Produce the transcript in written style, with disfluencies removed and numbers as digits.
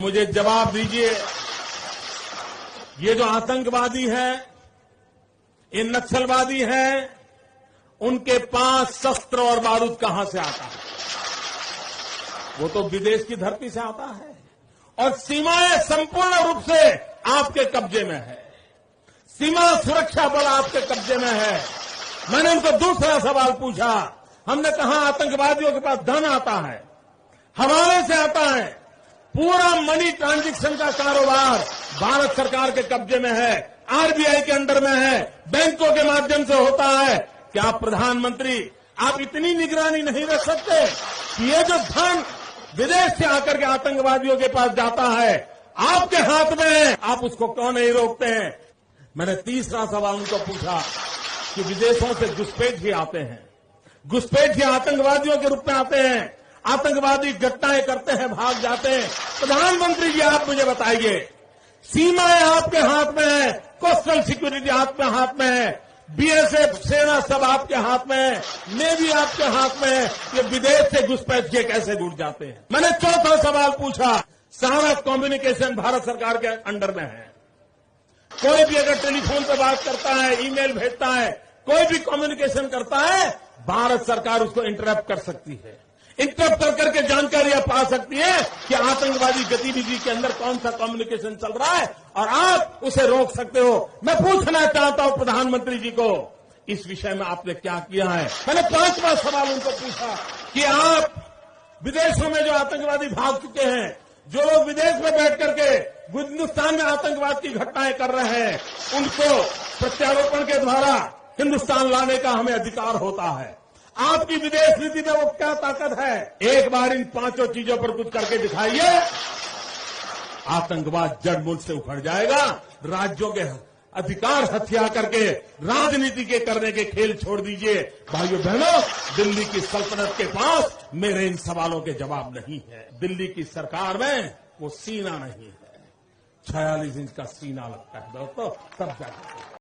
मुझे जवाब दीजिए, ये जो आतंकवादी हैं, ये नक्सलवादी हैं, उनके पास शस्त्र और बारूद कहां से आता है? वो तो विदेश की धरती से आता है और सीमाएं संपूर्ण रूप से आपके कब्जे में है। सीमा सुरक्षा बल आपके कब्जे में है। मैंने उनको दूसरा सवाल पूछा। हमने कहा आतंकवादियों के पास धन आता है, हवाले से आता है, पूरा मनी ट्रांजैक्शन का कारोबार भारत सरकार के कब्जे में है, आरबीआई के अंडर में है, बैंकों के माध्यम से होता है। क्या प्रधानमंत्री आप इतनी निगरानी नहीं रख सकते कि ये जो धन विदेश से आकर के आतंकवादियों के पास जाता है आपके हाथ में है, आप उसको क्यों नहीं रोकते हैं? मैंने तीसरा सवाल उनको पूछा कि विदेशों से घुसपैठ भी आते हैं, घुसपैठ भी आतंकवादियों के रूप में आते हैं, आतंकवादी घटनाएं करते हैं, भाग जाते हैं। प्रधानमंत्री जी आप मुझे बताइए, सीमाएं आपके हाथ में है, कोस्टल सिक्योरिटी आपके हाथ में है, बीएसएफ सेना सब आपके हाथ में है, नेवी आपके हाथ में है, ये विदेश से घुसपैठ के कैसे घुस जाते हैं? मैंने चौथा सवाल पूछा, सारा कम्युनिकेशन भारत सरकार के अंडर में है। कोई भी अगर टेलीफोन पर बात करता है, ईमेल भेजता है, कोई भी कम्युनिकेशन करता है, भारत सरकार उसको इंटरप्ट कर सकती है। इंटरप्ट करके जानकारियां पा सकती है कि आतंकवादी गतिविधि के अंदर कौन सा कम्युनिकेशन चल रहा है और आप उसे रोक सकते हो। मैं पूछना चाहता हूं प्रधानमंत्री जी को, इस विषय में आपने क्या किया है? मैंने पांचवा सवाल उनको पूछा कि आप विदेशों में जो आतंकवादी भाग चुके हैं, जो लोग विदेश में बैठ करके हिंदुस्तान में आतंकवाद की घटनाएं कर रहे हैं, उनको प्रत्यारोपण के द्वारा हिंदुस्तान लाने का हमें अधिकार होता है। आपकी विदेश नीति में वो क्या ताकत है? एक बार इन पांचों चीजों पर कुछ करके दिखाइए, आतंकवाद जड़ मूल से उखड़ जाएगा। राज्यों के अधिकार हथिया करके राजनीति के करने के खेल छोड़ दीजिए। भाइयों बहनों, दिल्ली की सल्तनत के पास मेरे इन सवालों के जवाब नहीं है। दिल्ली की सरकार में वो सीना नहीं है, 46 इंच का सीना लगता है दोस्तों, तब जाकर